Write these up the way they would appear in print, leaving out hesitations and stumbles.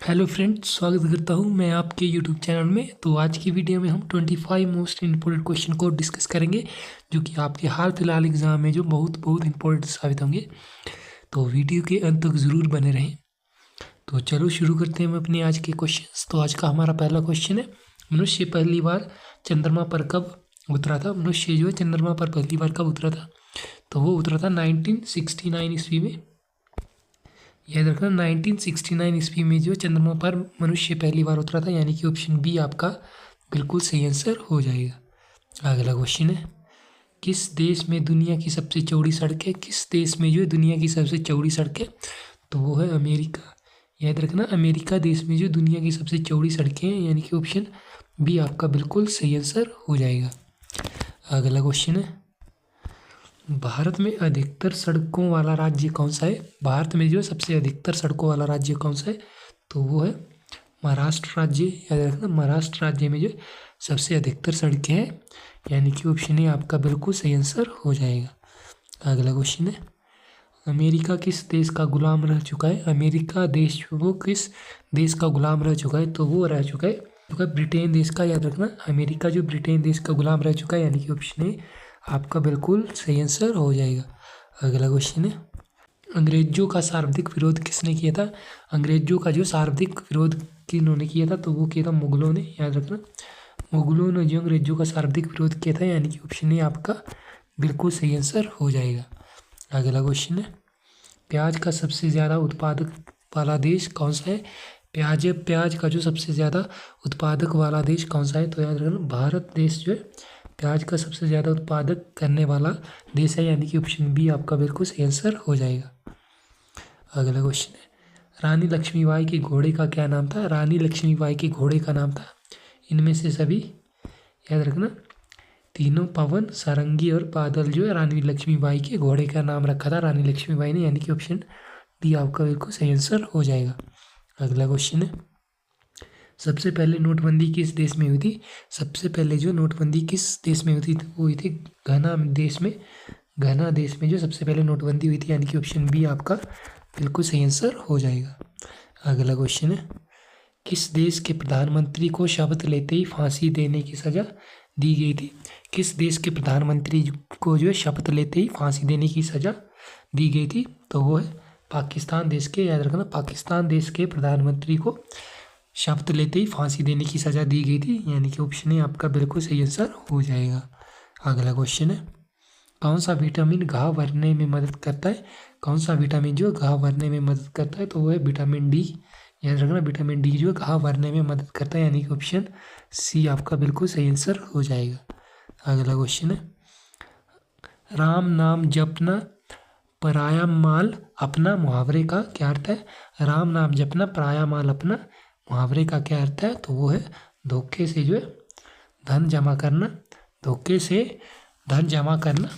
Hello friends, स्वागत करता हूं मैं आपके यूट्यूब चैनल में। तो आज की वीडियो में हम 25 मोस्ट इम्पोर्टेंट क्वेश्चन को डिस्कस करेंगे, जो कि आपके हाल फिलहाल एग्जाम में जो बहुत बहुत इम्पोर्टेंट साबित होंगे। तो वीडियो के अंत तक ज़रूर बने रहें। तो चलो शुरू करते हैं हम अपने आज के क्वेश्चन। तो आज का हमारा पहला क्वेश्चन है, मनुष्य पहली बार चंद्रमा पर कब उतरा था? मनुष्य जो है चंद्रमा पर पहली बार कब उतरा था? तो वो उतरा था 1969 ईस्वी में। याद रखना, 1969 ईस्वी में जो चंद्रमा पर मनुष्य पहली बार उतरा था, यानी कि ऑप्शन बी आपका बिल्कुल सही आंसर हो जाएगा। अगला क्वेश्चन है, किस देश में दुनिया की सबसे चौड़ी सड़क है? किस देश में जो है दुनिया की सबसे चौड़ी सड़क है? तो वो है अमेरिका। याद रखना, अमेरिका देश में जो दुनिया की सबसे चौड़ी सड़कें हैं, यानी कि ऑप्शन बी आपका बिल्कुल सही आंसर हो जाएगा। अगला क्वेश्चन है, भारत में अधिकतर सड़कों वाला राज्य कौन सा है? भारत में जो सबसे अधिकतर सड़कों वाला राज्य कौन सा है? तो वो है महाराष्ट्र राज्य। याद रखना, महाराष्ट्र राज्य में जो सबसे अधिकतर सड़कें हैं, यानी कि ऑप्शन ए आपका बिल्कुल सही आंसर हो जाएगा। अगला क्वेश्चन है, अमेरिका किस देश का गुलाम रह चुका है? अमेरिका देश वो किस देश का गुलाम रह चुका है? तो वो रह चुका है ब्रिटेन देश का। याद रखना, अमेरिका जो ब्रिटेन देश का गुलाम रह चुका है, यानी कि ऑप्शन ए आपका बिल्कुल सही आंसर हो जाएगा। अगला क्वेश्चन है, अंग्रेजों का सर्वाधिक विरोध किसने किया था? अंग्रेजों का जो सर्वाधिक विरोध किन्होंने किया था? तो वो किया था मुगलों ने। याद रखना, मुगलों ने जो अंग्रेजों का सर्वाधिक विरोध किया था, यानी कि ऑप्शन ए आपका बिल्कुल सही आंसर हो जाएगा। अगला क्वेश्चन है, प्याज का सबसे ज़्यादा उत्पादक वाला देश कौन सा है? प्याज का जो सबसे ज़्यादा उत्पादक वाला देश कौन सा है? तो याद रखना, भारत देश जो है प्याज का सबसे ज़्यादा उत्पादक करने वाला देश है, यानी कि ऑप्शन बी आपका बिल्कुल सही आंसर हो जाएगा। अगला क्वेश्चन है, रानी लक्ष्मीबाई के घोड़े का क्या नाम था? रानी लक्ष्मीबाई के घोड़े का नाम था इनमें से सभी। याद रखना, तीनों पवन, सारंगी और बादल जो है रानी लक्ष्मीबाई के घोड़े का नाम रखा था रानी लक्ष्मीबाई ने, यानी कि ऑप्शन डी आपका बिल्कुल सही आंसर हो जाएगा। अगला क्वेश्चन है, सबसे पहले नोटबंदी किस देश में हुई थी? सबसे पहले जो नोटबंदी किस देश में हुई थी? वो हुई थी घना देश में। घना देश में जो सबसे पहले नोटबंदी हुई थी, यानी कि ऑप्शन बी आपका बिल्कुल सही आंसर हो जाएगा। अगला क्वेश्चन है, किस देश के प्रधानमंत्री को शपथ लेते ही फांसी देने की सजा दी गई थी? किस देश के प्रधानमंत्री को जो है शपथ लेते ही फांसी देने की सजा दी गई थी? तो वो है पाकिस्तान देश के। याद रखना, पाकिस्तान देश के प्रधानमंत्री को शपथ लेते ही फांसी देने की सजा दी गई थी, यानी कि ऑप्शन ए आपका बिल्कुल सही आंसर हो जाएगा। अगला क्वेश्चन है, कौन सा विटामिन घाव भरने में मदद करता है? कौन सा विटामिन जो घाव भरने में मदद करता है? तो वो है विटामिन डी। याद रखना, विटामिन डी जो घाव भरने में मदद करता है, यानी कि ऑप्शन सी आपका बिल्कुल सही आंसर हो जाएगा। अगला क्वेश्चन है, राम नाम जपना पराया माल अपना मुहावरे का क्या अर्थ है? राम नाम जपना पराया माल अपना मुहावरे का क्या अर्थ है? तो वो है धोखे से जो है धन जमा करना। धोखे से धन जमा करना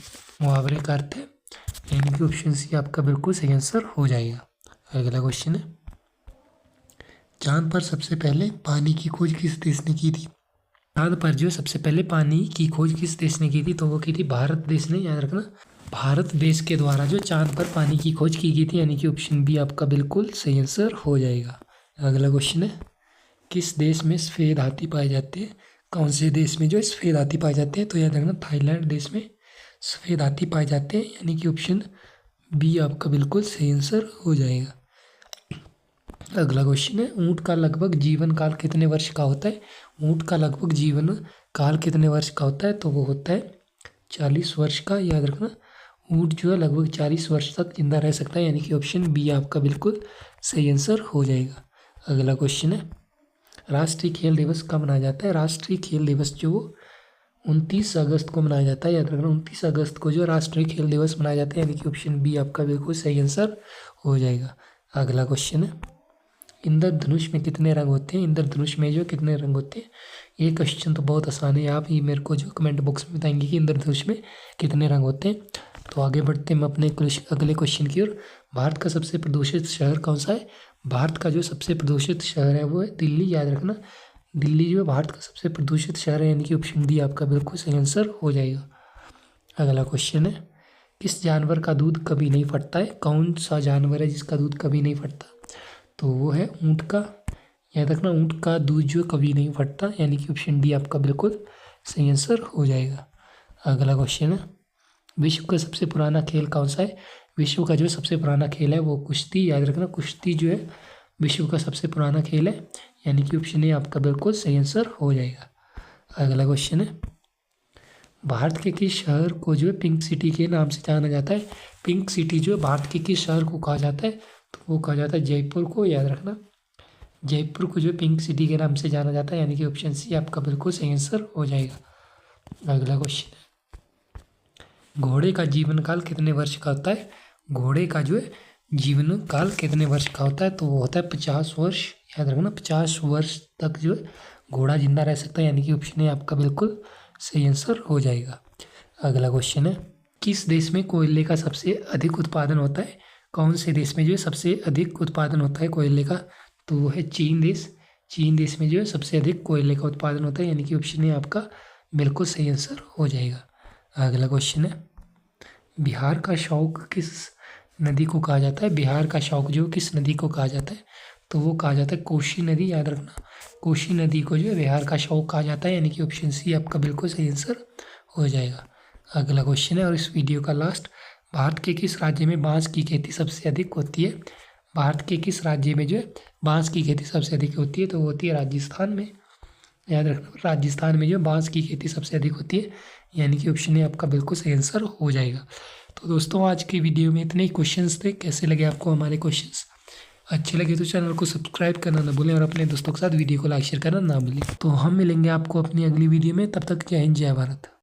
मुहावरे का अर्थ है, यानी कि ऑप्शन सी आपका बिल्कुल सही आंसर हो जाएगा। अगला क्वेश्चन है, चांद पर सबसे पहले पानी की खोज किस देश ने की थी? चांद पर जो सबसे पहले पानी की खोज किस देश ने की थी? तो वो की थी भारत देश ने। याद रखना, भारत देश के द्वारा जो चांद पर पानी की खोज की गई थी, यानी कि ऑप्शन बी आपका बिल्कुल सही आंसर हो जाएगा। अगला क्वेश्चन है, किस देश में सफ़ेद हाथी पाए जाते हैं? कौन से देश में जो सफ़ेद हाथी पाए जाते हैं? तो याद रखना, थाईलैंड देश में सफ़ेद हाथी पाए जाते हैं, यानी कि ऑप्शन बी आपका बिल्कुल सही आंसर हो जाएगा। अगला क्वेश्चन है, ऊँट का लगभग जीवन काल कितने वर्ष का होता है? ऊँट का लगभग जीवन काल कितने वर्ष का होता है? तो वो होता है 40 वर्ष का। याद रखना, ऊँट जो है लगभग 40 वर्ष तक जिंदा रह सकता है, यानी कि ऑप्शन बी आपका बिल्कुल सही आंसर हो जाएगा। अगला क्वेश्चन है, राष्ट्रीय खेल दिवस कब मनाया जाता है? राष्ट्रीय खेल दिवस जो 29 अगस्त को मनाया जाता है। याद रखना, 29 अगस्त को जो राष्ट्रीय खेल दिवस मनाया जाता है, यानी कि ऑप्शन बी आपका बिल्कुल सही आंसर हो जाएगा। अगला क्वेश्चन है, इंद्रधनुष में कितने रंग होते हैं? इंद्रधनुष में जो कितने रंग होते हैं? ये क्वेश्चन तो बहुत आसान है, आप ही मेरे को जो कमेंट बॉक्स में बताएंगे कि इंद्रधनुष में कितने रंग होते हैं। तो आगे बढ़ते हैं हम अपने अगले क्वेश्चन की ओर। भारत का सबसे प्रदूषित शहर कौन सा है? भारत का जो सबसे प्रदूषित शहर है वो है दिल्ली। याद रखना, दिल्ली जो है भारत का सबसे प्रदूषित शहर है, यानी कि ऑप्शन डी आपका बिल्कुल सही आंसर हो जाएगा। अगला क्वेश्चन है, किस जानवर का दूध कभी नहीं फटता है? कौन सा जानवर है जिसका दूध कभी नहीं फटता? तो वो है ऊँट का। याद रखना, ऊँट का दूध जो कभी नहीं फटता, यानी कि ऑप्शन डी आपका बिल्कुल सही आंसर हो जाएगा। अगला क्वेश्चन है, विश्व का सबसे पुराना खेल कौन सा है? विश्व का जो सबसे पुराना खेल है वो कुश्ती। याद रखना, कुश्ती जो है विश्व का सबसे पुराना खेल है, यानी कि ऑप्शन ए आपका बिल्कुल सही आंसर हो जाएगा। अगला क्वेश्चन है, भारत के किस शहर को जो है पिंक सिटी के नाम से जाना जाता है? पिंक सिटी जो है भारत के किस शहर को कहा जाता है? तो वो कहा जाता है जयपुर को। याद रखना, जयपुर को जो है पिंक सिटी के नाम से जाना जाता है, यानी कि ऑप्शन सी आपका बिल्कुल सही आंसर हो जाएगा। अगला क्वेश्चन है, घोड़े का जीवन काल कितने वर्ष का होता है? घोड़े का जो है जीवन काल कितने वर्ष का होता है? तो वो होता है 50 वर्ष। याद रखना, 50 वर्ष तक जो है घोड़ा जिंदा रह सकता है, यानी कि ऑप्शन ए आपका बिल्कुल सही आंसर हो जाएगा। अगला क्वेश्चन है, किस देश में कोयले का सबसे अधिक उत्पादन होता है? कौन से देश में जो है सबसे अधिक उत्पादन होता है कोयले का? तो वो है चीन देश। चीन देश में जो है सबसे अधिक कोयले का उत्पादन होता है, यानी कि ऑप्शन ए आपका बिल्कुल सही आंसर हो जाएगा। अगला क्वेश्चन है, बिहार का शौक किस नदी को कहा जाता है? बिहार का शौक जो किस नदी को कहा जाता है? तो वो कहा जाता है कोसी नदी। याद रखना, कोसी नदी को जो है बिहार का शौक कहा जाता है, यानी कि ऑप्शन सी आपका बिल्कुल सही आंसर हो जाएगा। अगला क्वेश्चन है और इस वीडियो का लास्ट, भारत के किस राज्य में बांस की खेती सबसे अधिक होती है? भारत के किस राज्य में जो है बांस की खेती सबसे अधिक होती है? तो वो होती है राजस्थान में। याद रखना, राजस्थान में जो बांस की खेती सबसे अधिक होती है, यानी कि ऑप्शन ए आपका बिल्कुल सही आंसर हो जाएगा। तो दोस्तों आज की वीडियो में इतने ही क्वेश्चंस थे। कैसे लगे आपको हमारे क्वेश्चंस? अच्छे लगे तो चैनल को सब्सक्राइब करना ना भूलें और अपने दोस्तों के साथ वीडियो को लाइक शेयर करना ना भूलें। तो हम मिलेंगे आपको अपनी अगली वीडियो में, तब तक जय हिंद जय भारत।